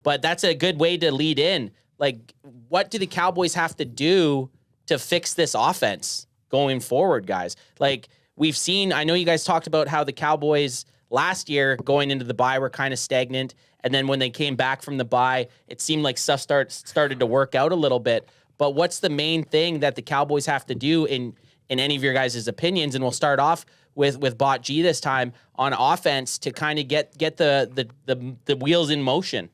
But that's a good way to lead in. Like, what do the Cowboys have to do to fix this offense going forward, guys? Like, we've seen, I know you guys talked about how the Cowboys last year going into the bye were kind of stagnant. And then when they came back from the bye, it seemed like stuff started to work out a little bit. But what's the main thing that the Cowboys have to do in any of your guys' opinions? And we'll start off with Bot G this time on offense to kind of get the wheels in motion.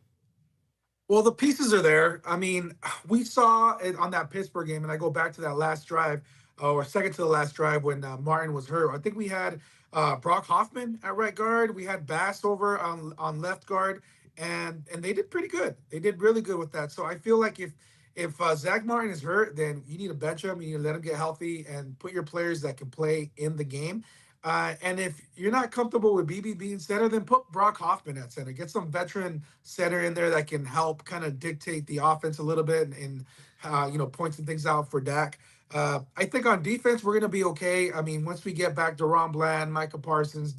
Well, the pieces are there. I mean, we saw it on that Pittsburgh game, and I go back to that last drive, or second to the last drive when Martin was hurt. I think we had Brock Hoffman at right guard. We had Bass over on left guard, and they did pretty good. They did really good with that. So I feel like if Zach Martin is hurt, then you need to bench him. You need to let him get healthy and put your players that can play in the game. And if you're not comfortable with BB being center, then put Brock Hoffman at center. Get some veteran center in there that can help kind of dictate the offense a little bit and point some things out for Dak. I think on defense, we're going to be okay. I mean, once we get back to Ron Bland, Micah Parsons,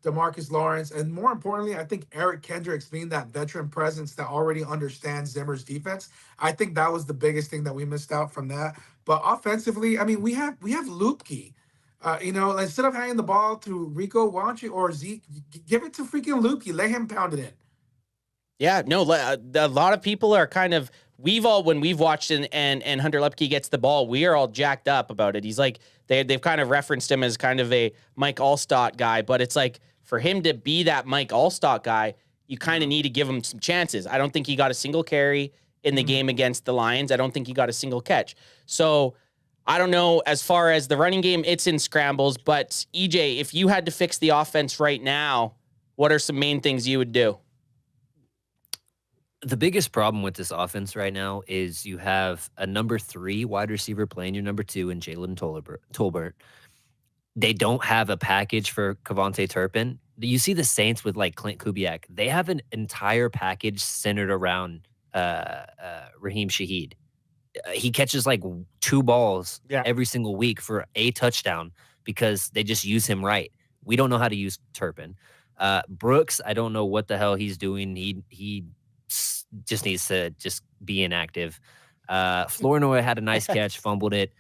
DeMarcus Lawrence, and more importantly, I think Eric Kendricks being that veteran presence that already understands Zimmer's defense. I think that was the biggest thing that we missed out from that. But offensively, I mean, we have Lupke. Instead of handing the ball to Rico, why don't you, or Zeke, give it to freaking Lupke. Let him pound it in. Yeah, no, a lot of people are kind of, when we've watched and Hunter Lupke gets the ball, we are all jacked up about it. He's like, they've kind of referenced him as kind of a Mike Allstott guy, but it's like, for him to be that Mike Allstott guy, you kind of need to give him some chances. I don't think he got a single carry in the game against the Lions. I don't think he got a single catch. So I don't know, as far as the running game, it's in scrambles, but EJ, if you had to fix the offense right now, what are some main things you would do? The biggest problem with this offense right now is you have a number 3 wide receiver playing your number 2 in Jalen Tolbert. They don't have a package for Kevontae Turpin. You see the Saints with like Clint Kubiak. They have an entire package centered around Raheem Shaheed. He catches like 2 balls every single week for a touchdown because they just use him right. We don't know how to use Turpin. Brooks, I don't know what the hell he's doing. He just needs to just be inactive. Flournoy had a nice catch, fumbled it.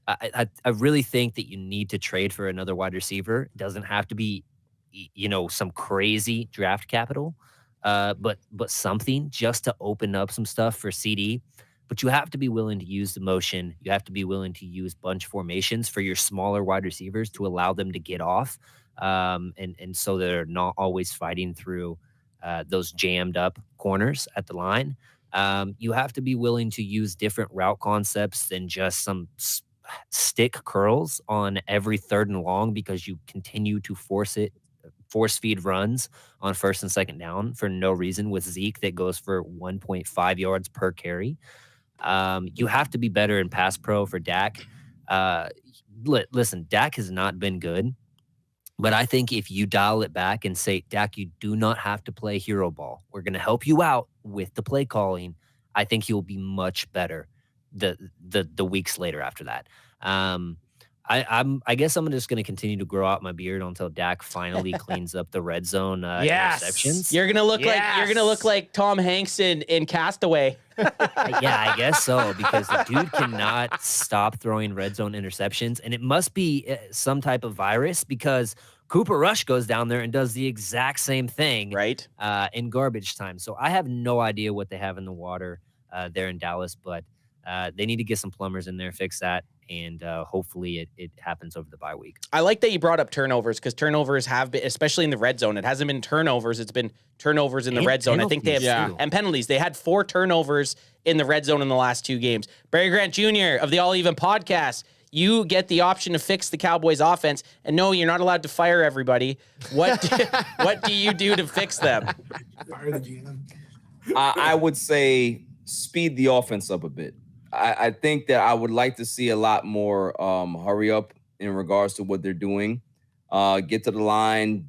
I really think that you need to trade for another wide receiver. It doesn't have to be, some crazy draft capital, but something just to open up some stuff for CD. But you have to be willing to use the motion. You have to be willing to use bunch formations for your smaller wide receivers to allow them to get off, and so they're not always fighting through those jammed up corners at the line. You have to be willing to use different route concepts than just some stick curls on every 3rd and long because you continue to force feed runs on 1st and 2nd down for no reason with Zeke that goes for 1.5 yards per carry. You have to be better in pass pro for Dak. Listen, Dak has not been good, but I think if you dial it back and say, Dak, you do not have to play hero ball. We're going to help you out with the play calling. I think he'll be much better the weeks later after that. I guess I'm just going to continue to grow out my beard until Dak finally cleans up the red zone interceptions. You're gonna look like Tom Hanks in Castaway. Yeah, I guess so, because the dude cannot stop throwing red zone interceptions, and it must be some type of virus because Cooper Rush goes down there and does the exact same thing, right? In garbage time. So I have no idea what they have in the water there in Dallas, but they need to get some plumbers in there, fix that. And hopefully it happens over the bye week. I like that you brought up turnovers because turnovers have been, especially in the red zone. It hasn't been turnovers. It's been turnovers in the red zone. I think they have, and penalties. They had 4 turnovers in the red zone in the last 2 games. Barry Grant Jr. of the All Even podcast, you get the option to fix the Cowboys offense. And no, you're not allowed to fire everybody. What do you do to fix them? Fire the GM. I would say speed the offense up a bit. I think that I would like to see a lot more hurry up in regards to what they're doing. Get to the line,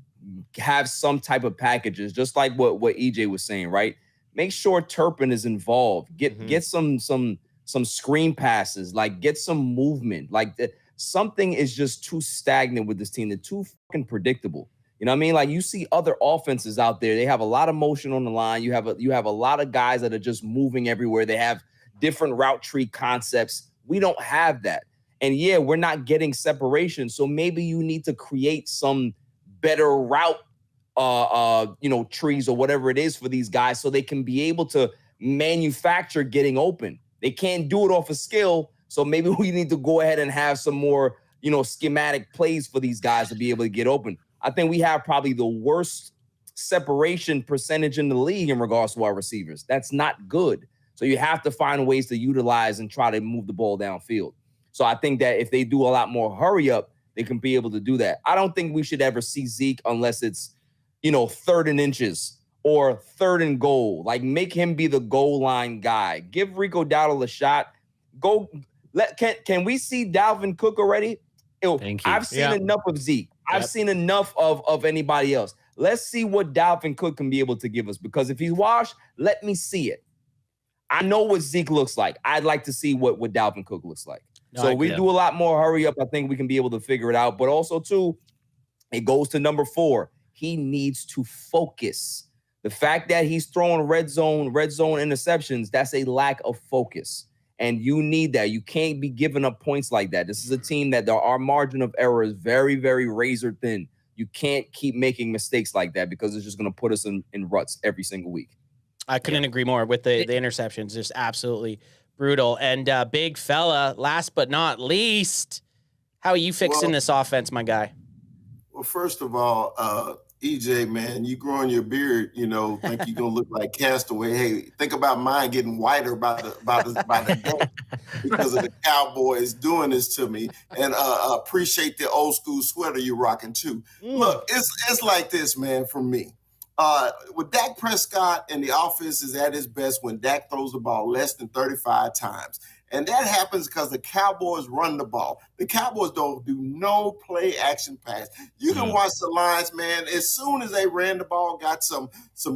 have some type of packages, just like what EJ was saying, right? Make sure Turpin is involved. Get some screen passes, like get some movement. Like something is just too stagnant with this team. They're too fucking predictable. You know what I mean? Like you see other offenses out there, they have a lot of motion on the line. You have a lot of guys that are just moving everywhere. They have different route tree concepts. We don't have that. And yeah, we're not getting separation. So maybe you need to create some better route trees or whatever it is for these guys so they can be able to manufacture getting open. They can't do it off of skill. So maybe we need to go ahead and have some more, schematic plays for these guys to be able to get open. I think we have probably the worst separation percentage in the league in regards to our receivers. That's not good. So you have to find ways to utilize and try to move the ball downfield. So I think that if they do a lot more hurry up, they can be able to do that. I don't think we should ever see Zeke unless it's, 3rd and inches or 3rd and goal. Like make him be the goal line guy. Give Rico Dowdle a shot. Can we see Dalvin Cook already? Thank you. I've seen enough of Zeke. I've seen enough of anybody else. Let's see what Dalvin Cook can be able to give us, because if he's washed, let me see it. I know what Zeke looks like. I'd like to see what Dalvin Cook looks like. No, so we do a lot more hurry up. I think we can be able to figure it out. But also, too, it goes to number 4. He needs to focus. The fact that he's throwing red zone interceptions, that's a lack of focus. And you need that. You can't be giving up points like that. This is a team that our margin of error is very, very razor thin. You can't keep making mistakes like that because it's just going to put us in ruts every single week. I couldn't agree more with the interceptions. Just absolutely brutal. And big fella, last but not least, how are you fixing this offense, my guy? Well, first of all, EJ, man, you growing your beard, think you're gonna look like Castaway. Hey, think about mine getting whiter by the day because of the Cowboys doing this to me. And appreciate the old school sweater you're rocking too. Look, it's like this, man, for me. With Dak Prescott and the offense is at its best when Dak throws the ball less than 35 times. And that happens because the Cowboys run the ball. The Cowboys don't do no play action pass. You can watch the lines, man. As soon as they ran the ball, got some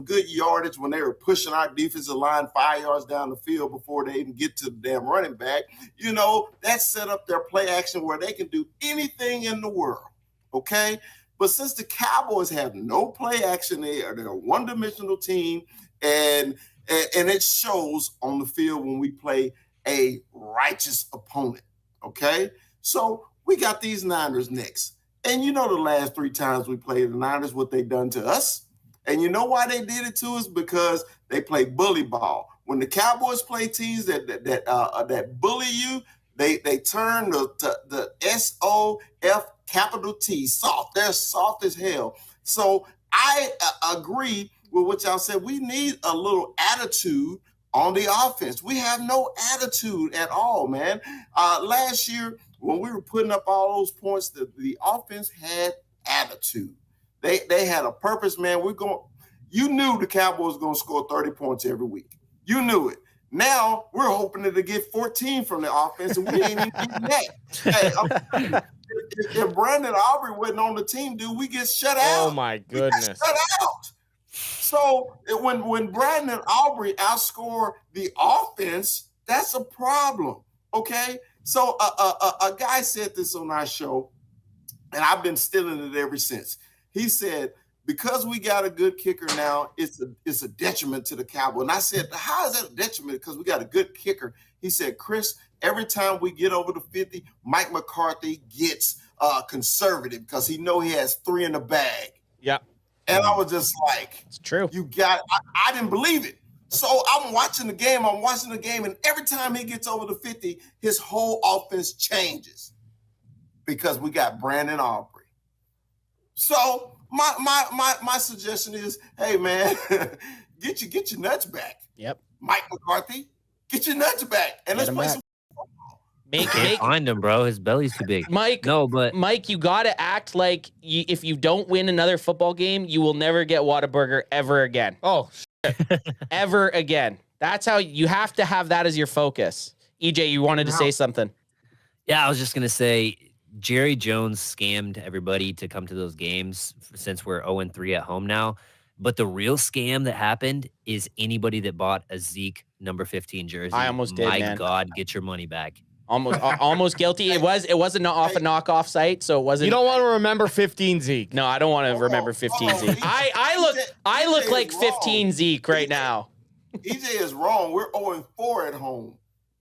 good yardage when they were pushing our defensive line 5 yards down the field before they even get to the damn running back. That set up their play action where they can do anything in the world, okay? But since the Cowboys have no play action, they're a one-dimensional team, and it shows on the field when we play a righteous opponent, okay? So we got these Niners next. And the last 3 times we played the Niners, what they done to us. And you know why they did it to us? Because they play bully ball. When the Cowboys play teams that bully you, they turn the SOF capital T, soft. They're soft as hell. So I agree with what y'all said. We need a little attitude on the offense. We have no attitude at all, man. Last year, when we were putting up all those points, the offense had attitude. They had a purpose, man. You knew the Cowboys were going to score 30 points every week. You knew it. Now, we're hoping to get 14 from the offense, and we ain't even getting that. Hey, if Brandon Aubrey wasn't on the team, dude, we get shut out. Oh, my goodness. We got shut out. So when Brandon Aubrey outscored the offense, that's a problem, okay? So a guy said this on our show, and I've been stealing it ever since. He said, because we got a good kicker now, it's a detriment to the Cowboys. And I said, how is that a detriment? Because we got a good kicker. He said, Chris, every time we get over the 50, Mike McCarthy gets conservative because he know he has 3 in the bag. Yep. And I was just like, it's true. I didn't believe it. So I'm watching the game, and every time he gets over the 50, his whole offense changes because we got Brandon Aubrey. So my suggestion is, hey man, get your nuts back. Yep. Mike McCarthy, get your nuts back, and let's play some football. Can't find him, bro. His belly's too big. Mike, you got to act like if you don't win another football game, you will never get Whataburger ever again. Oh, shit. Ever again. That's how you have to have that as your focus. EJ, you wanted to say something. Yeah, I was just going to say, Jerry Jones scammed everybody to come to those games since we're 0-3 at home now. But the real scam that happened is anybody that bought a Zeke number 15 jersey. I almost did, man. My God, get your money back. Almost guilty. It was a knockoff site, so it wasn't. You don't want to remember 15 Zeke. No, I don't want to remember 15 Zeke. I look like 15 Zeke right now. EJ is wrong. We're 0-4 at home.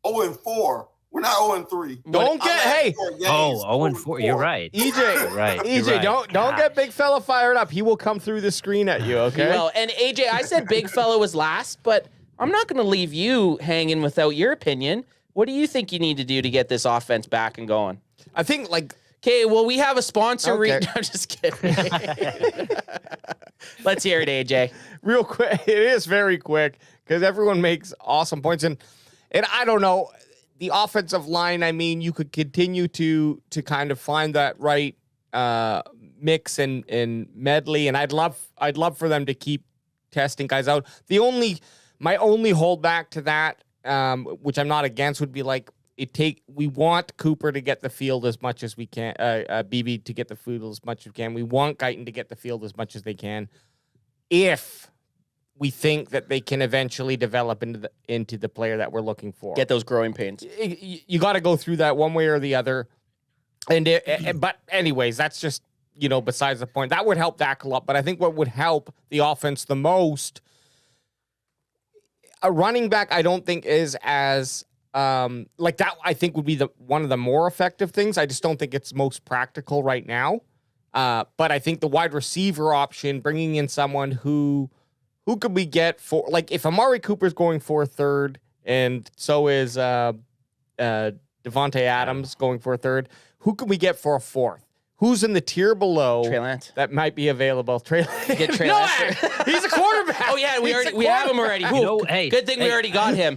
0-4. We're not 0-3. Don't get hey. 0-4. You're right. EJ, You're right. EJ, You're right. don't get big fella fired up. He will come through the screen at you. Okay. Well, and AJ, I said big fella was last, but I'm not going to leave you hanging without your opinion. What do you think you need to do to get this offense back and going? I think like. Okay, well, we have a sponsor. Okay. I'm just kidding. Let's hear it, AJ. Real quick. It is very quick because everyone makes awesome points, and I don't know. The offensive line, I mean, you could continue to kind of find that right mix and medley, and I'd love for them to keep testing guys out. My only holdback to that, which I'm not against, would be like we want Cooper to get the field as much as we can, BB to get the field as much as we can. We want Guyton to get the field as much as they can. If we think that they can eventually develop into the player that we're looking for. Get those growing pains. You got to go through that one way or the other. But anyways, that's just, besides the point. That would help Dak a lot. But I think what would help the offense the most, a running back I don't think is as, like that I think would be one of the more effective things. I just don't think it's most practical right now. But I think the wide receiver option, bringing in someone who could we get for, like, if Amari Cooper's going for a third, and so is Devontae Adams going for a third, who could we get for a fourth? Who's in the tier below Trey Lance. that might be available? Trey Lance. Get Trey Lance. He's a quarterback. Oh yeah, we have him already. Hey, good thing we already got him.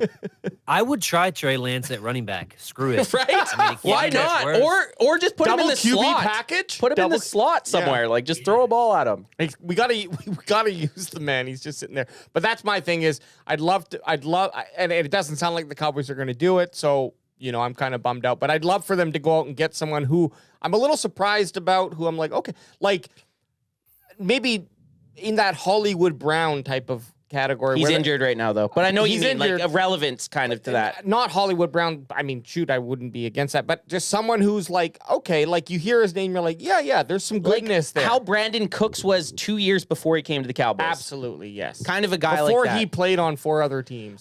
I would try Trey Lance at running back. Screw it. Right? I mean, Why not? Or just put him in the QB slot. package. Put him in the slot somewhere. Yeah. Like, just throw a ball at him. We gotta use the man. He's just sitting there. But that's my thing is I'd love, and it doesn't sound like the Cowboys are going to do it. So, I'm kind of bummed out, but I'd love for them to go out and get someone who I'm a little surprised about, who I'm like, okay, like maybe in that Hollywood Brown type of category. He's injured right now, though. But I know what you mean, injured. like a relevance kind of to that. Not Hollywood Brown. I mean, shoot, I wouldn't be against that. But just someone who's like, okay, like you hear his name, you're like, yeah, there's some goodness there. How Brandon Cooks was 2 years before he came to the Cowboys. Absolutely, yes. Kind of a guy before like that. he played on 4 other teams.